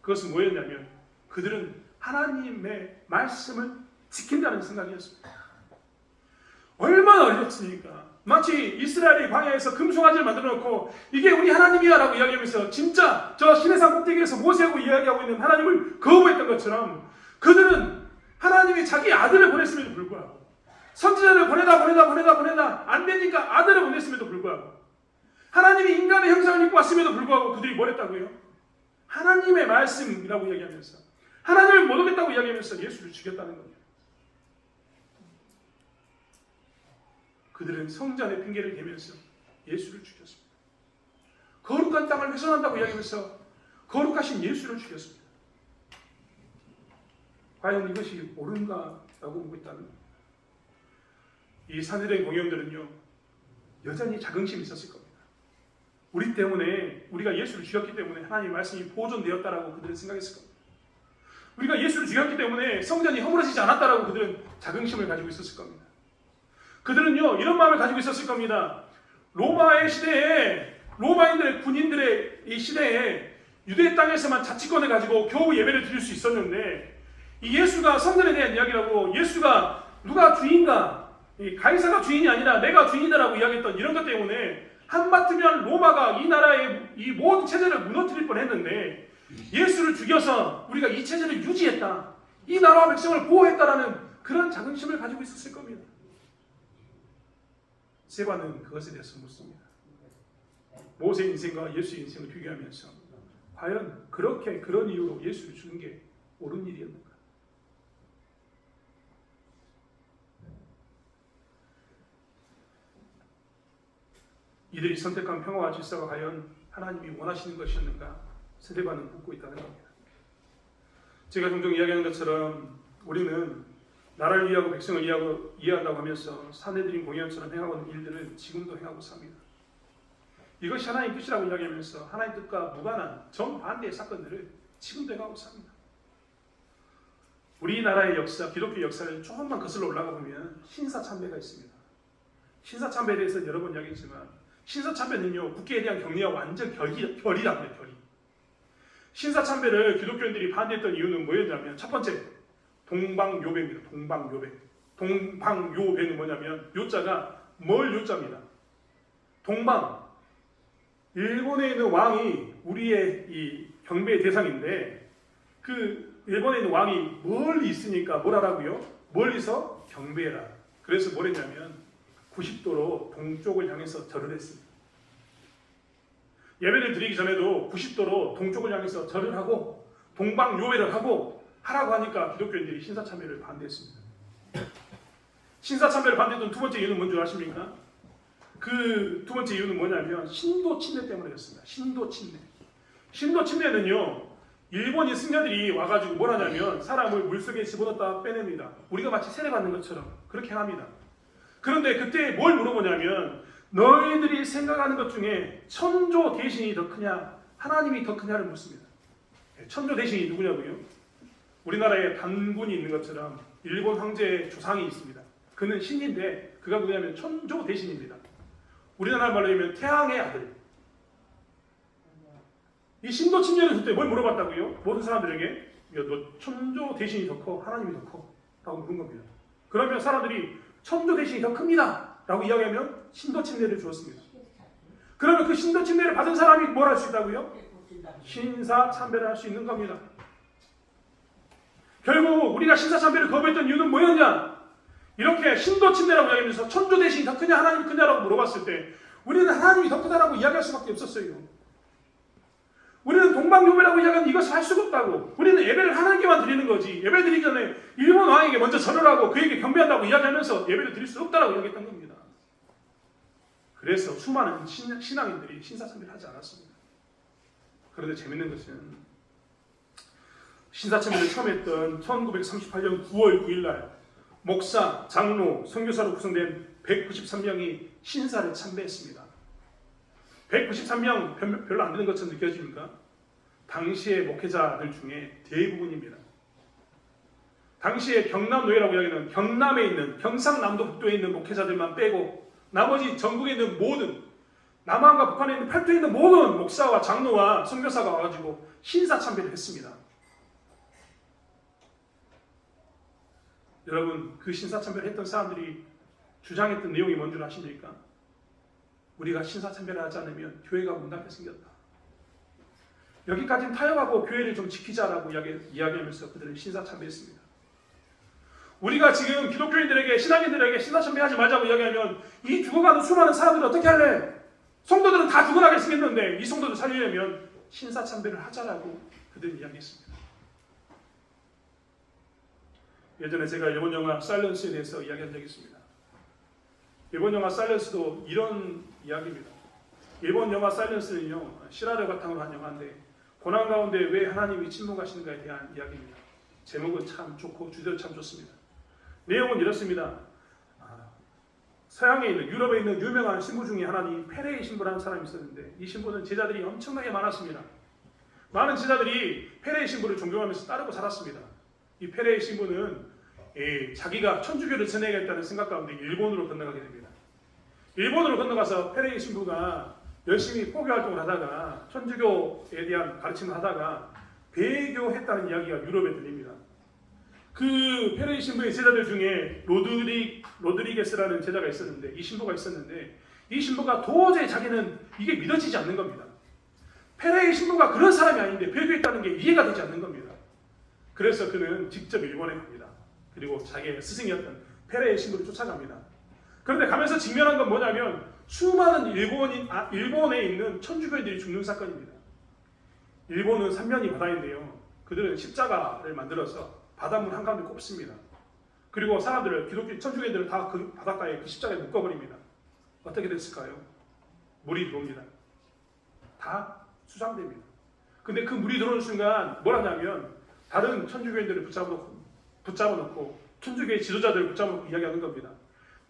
그것은 뭐였냐면 그들은 하나님의 말씀을 지킨다는 생각이었습니다. 얼마나 어렵습니까? 마치 이스라엘이 광야에서 금송아지를 만들어 놓고 이게 우리 하나님이야 라고 이야기하면서 진짜 저 시내산 꼭대기에서 모세하고 이야기하고 있는 하나님을 거부했던 것처럼 그들은 하나님이 자기 아들을 보냈음에도 불구하고 선지자를 보내다 안 되니까 아들을 보냈음에도 불구하고 하나님이 인간의 형상을 입고 왔음에도 불구하고 그들이 뭘 했다고요? 하나님의 말씀이라고 이야기하면서 하나님을 못 오겠다고 이야기하면서 예수를 죽였다는 겁니다. 그들은 성전의 핑계를 대면서 예수를 죽였습니다. 거룩한 땅을 훼손한다고 이야기하면서 거룩하신 예수를 죽였습니다. 과연 이것이 옳은가? 라고 묻고 있다는 겁니다. 이 산해된 공영들은요 여전히 자긍심이 있었을 겁니다. 우리 때문에 우리가 예수를 죽였기 때문에 하나님의 말씀이 보존되었다라고 그들은 생각했을 겁니다. 우리가 예수를 죽였기 때문에 성전이 허물어지지 않았다라고 그들은 자긍심을 가지고 있었을 겁니다. 그들은요 이런 마음을 가지고 있었을 겁니다. 로마의 시대에 로마인들의 군인들의 이 시대에 유대 땅에서만 자치권을 가지고 겨우 예배를 드릴 수 있었는데 이 예수가 성전에 대한 이야기라고 예수가 누가 주인가 가이사가 주인이 아니라 내가 주인이다라고 이야기했던 이런 것 때문에 한마디면 로마가 이 나라의 이 모든 체제를 무너뜨릴 뻔했는데 예수를 죽여서 우리가 이 체제를 유지했다. 이 나라와 백성을 보호했다라는 그런 자긍심을 가지고 있었을 겁니다. 세바는 그것에 대해서 묻습니다. 모세 인생과 예수의 인생을 비교하면서 과연 그렇게 그런 이유로 예수를 죽인 게 옳은 일이었는가? 이들이 선택한 평화와 질서가 과연 하나님이 원하시는 것이었는가? 세대반은 묻고 있다는 겁니다. 제가 종종 이야기하는 것처럼 우리는 나라를 위하고 백성을 이해한다고 하면서 사내들인 공연처럼 행하고 있는 일들을 지금도 행하고 삽니다. 이것이 하나님의 뜻이라고 이야기하면서 하나님의 뜻과 무관한 정반대의 사건들을 지금도 행하고 삽니다. 우리나라의 역사, 기독교 역사를 조금만 거슬러 올라가 보면 신사참배가 있습니다. 신사참배에 대해서는 여러 번 이야기했지만 신사참배는요 국계에 대한 경계와 완전 결이랍니다. 결이. 신사참배를 기독교인들이 반대했던 이유는 뭐였냐면 첫 번째 동방요배입니다. 동방요배. 동방요배는 뭐냐면 요자가 멀 요자입니다. 동방. 일본에 있는 왕이 우리의 이 경배의 대상인데 그 일본에 있는 왕이 멀리 있으니까 뭘 하라고요? 멀리서 경배해라. 그래서 뭘 했냐면 90도로 동쪽을 향해서 절을 했습니다. 예배를 드리기 전에도 90도로 동쪽을 향해서 절을 하고 동방요배를 하고 하라고 하니까 기독교인들이 신사참배를 반대했습니다. 신사참배를 반대했던 두 번째 이유는 뭔지 아십니까? 그 두 번째 이유는 뭐냐면 신도침례 때문이었습니다. 신도침례는요 일본인 승려들이 와가지고 뭘 하냐면 사람을 물속에 집어넣었다 빼냅니다. 우리가 마치 세례받는 것처럼 그렇게 합니다. 그런데 그때 뭘 물어보냐면 너희들이 생각하는 것 중에 천조 대신이 더 크냐 하나님이 더 크냐를 묻습니다. 천조 대신이 누구냐고요? 우리나라에 단군이 있는 것처럼 일본 황제의 조상이 있습니다. 그는 신인데 그가 누구냐면 천조 대신입니다. 우리나라 말로 하면 태양의 아들. 이 신도 침례를 줄 때 뭘 물어봤다고요? 모든 사람들에게 너 천조 대신이 더 커? 하나님이 더 커? 라고 물은 겁니다. 그러면 사람들이 천조 대신이 더 큽니다 라고 이야기하면 신도 침례를 주었습니다. 그러면 그 신도 침례를 받은 사람이 뭘 할 수 있다고요? 신사 참배를 할 수 있는 겁니다. 결국 우리가 신사 참배를 거부했던 이유는 뭐였냐? 이렇게 신도 침례라고 이야기하면서 천조 대신이 더 크냐 하나님이 크냐라고 물어봤을 때 우리는 하나님이 더 크다라고 이야기할 수밖에 없었어요. 우리는 동방요배라고 이야기하는 이것을 할 수가 없다고. 우리는 예배를 하나님께만 드리는 거지. 예배 드리기 전에 일본 왕에게 먼저 절을 하고 그에게 경배한다고 이야기하면서 예배를 드릴 수 없다라고 이야기했던 겁니다. 그래서 수많은 신앙인들이 신사참배를 하지 않았습니다. 그런데 재밌는 것은 신사참배를 처음 했던 1938년 9월 9일날 목사, 장로, 선교사로 구성된 193명이 신사를 참배했습니다. 193명 별로 안 되는 것처럼 느껴집니까? 당시의 목회자들 중에 대부분입니다. 당시에 경남노예라고 이야기하는 경남에 있는 경상남도 북도에 있는 목회자들만 빼고 나머지 전국에 있는 모든 남한과 북한에 있는 팔도에 있는 모든 목사와 장로와 선교사가 와가지고 신사 참배를 했습니다. 여러분, 그 신사참배를 했던 사람들이 주장했던 내용이 뭔 줄 아십니까? 우리가 신사참배를 하지 않으면 교회가 문 닫게 생겼다. 여기까지는 타협하고 교회를 좀 지키자라고 이야기하면서 그들은 신사참배했습니다. 우리가 지금 기독교인들에게, 신앙인들에게 신사참배하지 말자고 이야기하면 이 죽어가는 수많은 사람들은 어떻게 할래? 성도들은 다 죽어나게 생겼는데 이 성도들 살리려면 신사참배를 하자라고 그들은 이야기했습니다. 예전에 제가 일본 영화 사일런스에 대해서 이야기한 적이 있습니다. 일본 영화 사일런스도 이런 이야기입니다. 일본 영화 사일런스는요, 실화를 바탕으로 한 영화인데 고난 가운데 왜 하나님이 침묵하시는가에 대한 이야기입니다. 제목은 참 좋고 주제도 참 좋습니다. 내용은 이렇습니다. 서양에 있는, 유럽에 있는 유명한 신부 중에 하나는 페레이 신부라는 사람이 있었는데 이 신부는 제자들이 엄청나게 많았습니다. 많은 제자들이 페레이 신부를 존경하면서 따르고 살았습니다. 이 페레이 신부는 자기가 천주교를 전해야겠다는 생각 가운데 일본으로 건너가게 됩니다. 일본으로 건너가서 페레이 신부가 열심히 포교 활동을 하다가 천주교에 대한 가르침을 하다가 배교했다는 이야기가 유럽에 들립니다. 그 페레이 신부의 제자들 중에 로드리게스라는 제자가 있었는데, 이 신부가 있었는데, 이 신부가 도저히 자기는 이게 믿어지지 않는 겁니다. 페레이 신부가 그런 사람이 아닌데 배교했다는 게 이해가 되지 않는 겁니다. 그래서 그는 직접 일본에 갑니다. 그리고 자기의 스승이었던 페레이 신부를 쫓아갑니다. 그런데 가면서 직면한 건 뭐냐면 수많은 일본에 있는 천주교인들이 죽는 사건입니다. 일본은 삼면이 바다인데요. 그들은 십자가를 만들어서 바닷물 한가운데 꼽습니다. 그리고 사람들을, 기독교 천주교인들을 다 그 바닷가에 그 십자가에 묶어버립니다. 어떻게 됐을까요? 물이 들어옵니다. 다 수상됩니다. 근데 그 물이 들어오는 순간 뭘 하냐면 다른 천주교인들을 붙잡아놓고 천주교의 지도자들을 붙잡아놓고 이야기하는 겁니다.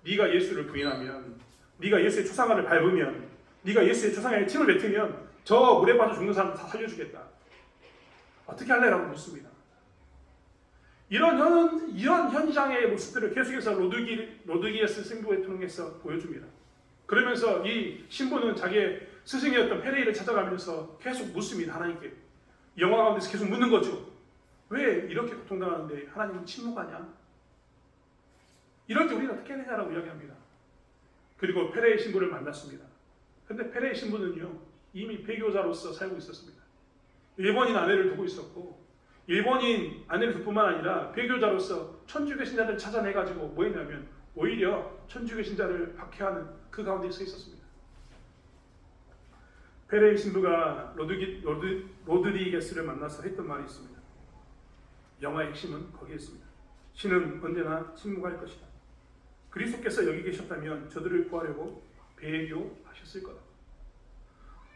네가 예수를 부인하면, 네가 예수의 초상화를 밟으면, 네가 예수의 초상화에 침을 뱉으면 저 물에 빠져 죽는 사람 다 살려주겠다. 어떻게 할래라고 묻습니다. 이런 현장의 모습들을 계속해서 로드리게스 신부에 통해서 보여줍니다. 그러면서 이 신부는 자기의 스승이었던 페레이를 찾아가면서 계속 묻습니다. 하나님께. 영화 가운데서 계속 묻는 거죠. 왜 이렇게 고통당하는데 하나님은 침묵하냐? 이럴 때 우리는 어떻게 해야 되냐라고 이야기합니다. 그리고 페레이 신부를 만났습니다. 근데 페레이 신부는요, 이미 배교자로서 살고 있었습니다. 일본인 아내를 두고 있었고, 일본인 아내를 둘 뿐만 아니라 배교자로서 천주교 신자들을 찾아내가지고 뭐 했냐면 오히려 천주교 신자를 박해하는 그 가운데 서 있었습니다. 페레이 신부가 로드리게스를 만나서 했던 말이 있습니다. 영화의 핵심은 거기에 있습니다. 신은 언제나 침묵할 것이다. 그리스도께서 여기 계셨다면 저들을 구하려고 배교하셨을 거다.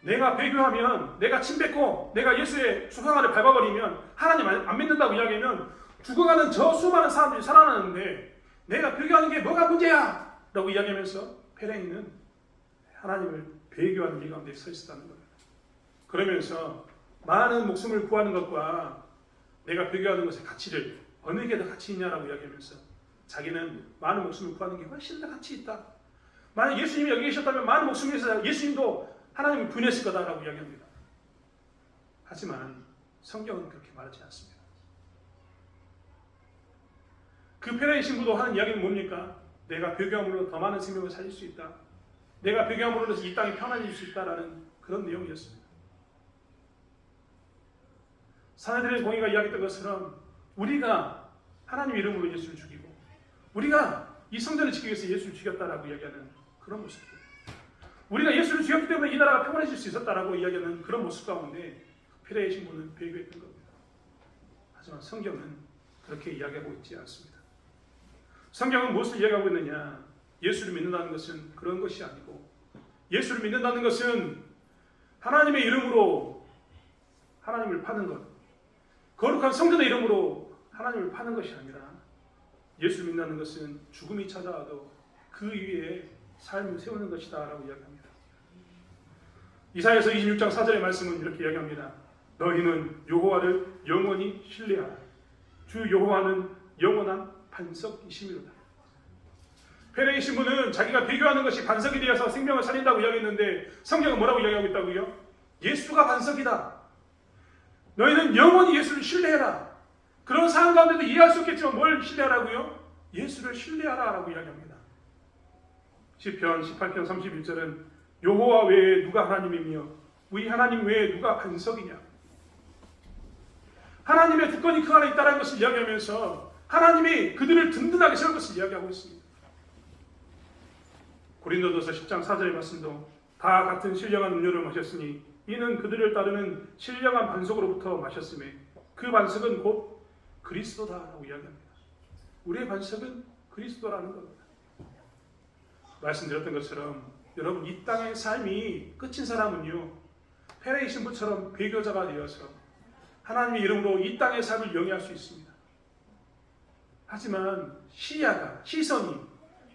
내가 배교하면, 내가 침 뱉고 내가 예수의 초상화를 밟아버리면 하나님 안 믿는다고 이야기하면 죽어가는 저 수많은 사람들이 살아나는데 내가 배교하는 게 뭐가 문제야? 라고 이야기하면서 페레이는 하나님을 배교하는 길 가운데 서 있었다는 겁니다. 그러면서 많은 목숨을 구하는 것과 내가 배교하는 것의 가치를 어느 게 더 가치 있냐라고 이야기하면서 자기는 많은 목숨을 구하는 게 훨씬 더 가치 있다. 만약 예수님이 여기 계셨다면 많은 목숨을 위해서 예수님도 하나님을 부인했을 거다라고 이야기합니다. 하지만 성경은 그렇게 말하지 않습니다. 그 페레이 신부도 하는 이야기는 뭡니까? 내가 배교함으로 더 많은 생명을 살릴 수 있다. 내가 배교함으로 이 땅이 편안해질 수 있다라는 그런 내용이었습니다. 사내들의 공의가 이야기했던 것처럼 우리가 하나님 이름으로 예수를 죽이고 우리가 이 성전을 지키기 위해서 예수를 죽였다라고 이야기하는 그런 모습들, 우리가 예수를 죽였기 때문에 이 나라가 평안해질 수 있었다라고 이야기하는 그런 모습 가운데 페레이 신부는 배교했던 겁니다. 하지만 성경은 그렇게 이야기하고 있지 않습니다. 성경은 무엇을 이야기하고 있느냐? 예수를 믿는다는 것은 그런 것이 아니고, 예수를 믿는다는 것은 하나님의 이름으로 하나님을 파는 것, 거룩한 성전의 이름으로 하나님을 파는 것이 아니라, 예수를 믿는다는 것은 죽음이 찾아와도 그 위에 삶을 세우는 것이다 라고 이야기합니다. 이사야서 26장 4절의 말씀은 이렇게 이야기합니다. 너희는 여호와를 영원히 신뢰하라. 주 여호와는 영원한 반석이심이로다. 페레이 신부는 자기가 배교하는 것이 반석이 되어서 생명을 살린다고 이야기했는데 성경은 뭐라고 이야기하고 있다고요? 예수가 반석이다. 너희는 영원히 예수를 신뢰해라. 그런 상황 가운데도 이해할 수 없겠지만 뭘 신뢰하라고요? 예수를 신뢰하라라고 이야기합니다. 시편 18편 31절은 여호와 외에 누가 하나님이며 우리 하나님 외에 누가 반석이냐. 하나님의 주권이 그 안에 있다는 것을 이야기하면서 하나님이 그들을 든든하게 세울 것을 이야기하고 있습니다. 고린도전서 10장 4절의 말씀도 다 같은 신령한 음료를 마셨으니 이는 그들을 따르는 신령한 반석으로부터 마셨음에 그 반석은 곧 그리스도다라고 이야기합니다. 우리의 반석은 그리스도라는 겁니다. 말씀드렸던 것처럼 여러분 이 땅의 삶이 끝인 사람은요 페레이 신부처럼 배교자가 되어서 하나님의 이름으로 이 땅의 삶을 영위할 수 있습니다. 하지만 시선이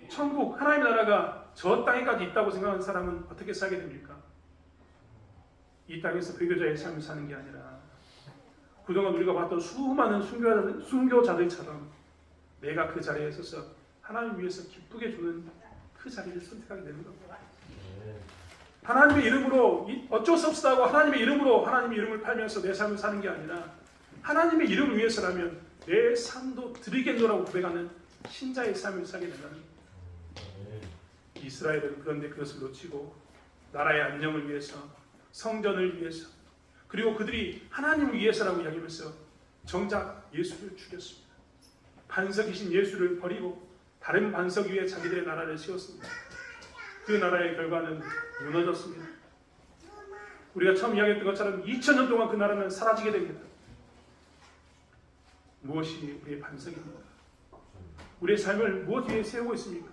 천국 하나님의 나라가 저 땅에까지 있다고 생각하는 사람은 어떻게 살게 됩니까? 이 땅에서 배교자의 삶을 사는 게 아니라 그동안 우리가 봤던 수많은 순교자들처럼 내가 그 자리에 서서 하나님 위해서 기쁘게 주는 그 자리를 선택하게 되는 겁니다. 하나님의 이름으로 어쩔 수 없다고 하나님의 이름을 팔면서 내 삶을 사는 게 아니라 하나님의 이름을 위해서라면 내 삶도 드리겠노라고 고백하는 신자의 삶을 살게 된다는 겁니다. 이스라엘은 그런데 그것을 놓치고 나라의 안녕을 위해서 성전을 위해서 그리고 그들이 하나님을 위해서라고 이야기하면서 정작 예수를 죽였습니다. 반석이신 예수를 버리고 다른 반석 위에 자기들의 나라를 세웠습니다. 그 나라의 결과는 무너졌습니다. 우리가 처음 이야기했던 것처럼 2000년 동안 그 나라는 사라지게 됩니다. 무엇이 우리의 반석입니까? 우리의 삶을 무엇 위에 세우고 있습니까?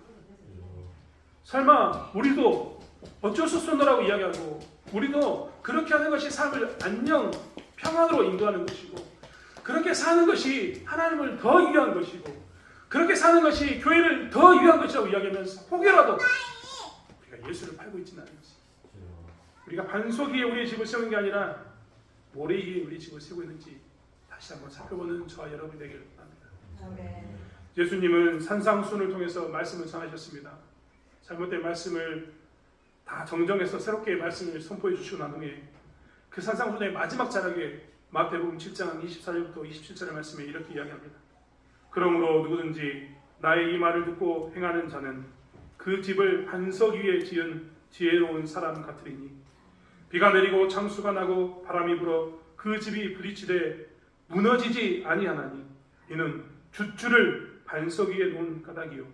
설마 우리도 어쩔 수 없노라고 이야기하고 우리도 그렇게 하는 것이 삶을 안녕 평안으로 인도하는 것이고 그렇게 사는 것이 하나님을 더 위한 것이고 그렇게 사는 것이 교회를 더 위한 것이라고 이야기하면서 혹여라도 우리가 예수를 팔고 있지는 않은지 우리가 반석 위에 우리의 집을 세우는 게 아니라 모래 위에 우리의 집을 세우고 있는지 다시 한번 살펴보는 저와 여러분이 되기를 바랍니다. 예수님은 산상순을 통해서 말씀을 전하셨습니다. 잘못된 말씀을 다 정정해서 새롭게 말씀을 선포해 주시고 난 후에 그 산상순의 마지막 자락에 마태복음 7장 24절부터 27절의 말씀에 이렇게 이야기합니다. 그러므로 누구든지 나의 이 말을 듣고 행하는 자는 그 집을 반석 위에 지은 지혜로운 사람 같으리니 비가 내리고 창수가 나고 바람이 불어 그 집이 부딪히되 무너지지 아니하나니 이는 주추를 반석 위에 놓은 까닭이요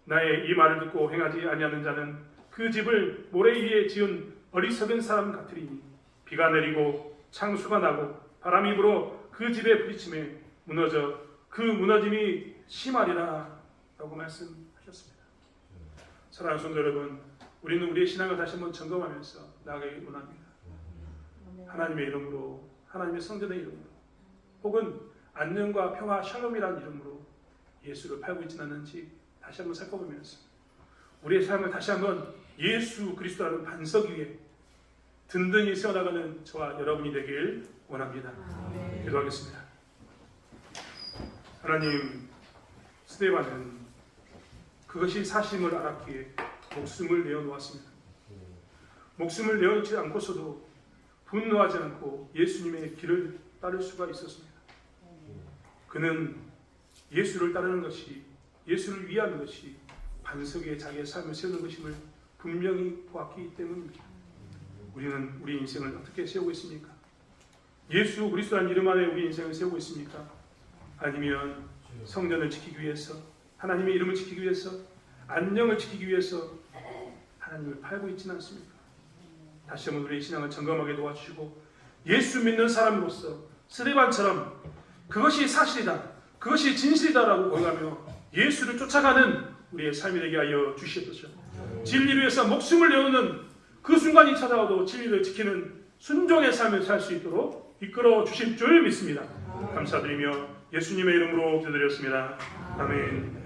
나의 이 말을 듣고 행하지 아니하는 자는 그 집을 모래 위에 지은 어리석은 사람 같으리니 비가 내리고 창수가 나고 바람이 불어 그 집에 부딪힘에 무너져 그 무너짐이 심하리라 라고 말씀하셨습니다. 사랑하는 성도 여러분, 우리는 우리의 신앙을 다시 한번 점검하면서 나아가기 원합니다. 하나님의 이름으로, 하나님의 성전의 이름으로 혹은 안녕과 평화 샬롬이라는 이름으로 예수를 팔고 있지는 않는지 다시 한번 살펴보면서 우리의 삶을 다시 한번 예수 그리스도라는 반석 위에 든든히 세워나가는 저와 여러분이 되길 원합니다. 기도하겠습니다. 하나님, 스데반은 그것이 사심을 알았기에 목숨을 내어놓았습니다. 목숨을 내어놓지 않고서도 분노하지 않고 예수님의 길을 따를 수가 있었습니다. 그는 예수를 따르는 것이, 예수를 위하는 것이 반석 위에 자기의 삶을 세우는 것임을 분명히 보았기 때문입니다. 우리는 우리 인생을 어떻게 세우고 있습니까? 예수 그리스도라는 이름 안에 우리 인생을 세우고 있습니까? 아니면 성전을 지키기 위해서, 하나님의 이름을 지키기 위해서, 안녕을 지키기 위해서 하나님을 팔고 있지는 않습니까? 다시 한번 우리의 신앙을 점검하게 도와주시고 예수 믿는 사람으로서 스데반처럼 그것이 사실이다, 그것이 진실이다라고 고백하며 예수를 쫓아가는 우리의 삶이 되게 하여 주시옵소서. 진리를 위해서 목숨을 내어놓는 그 순간이 찾아와도 진리를 지키는 순종의 삶을 살 수 있도록 이끌어 주실 줄 믿습니다. 감사드리며 예수님의 이름으로 기도드렸습니다. 아멘.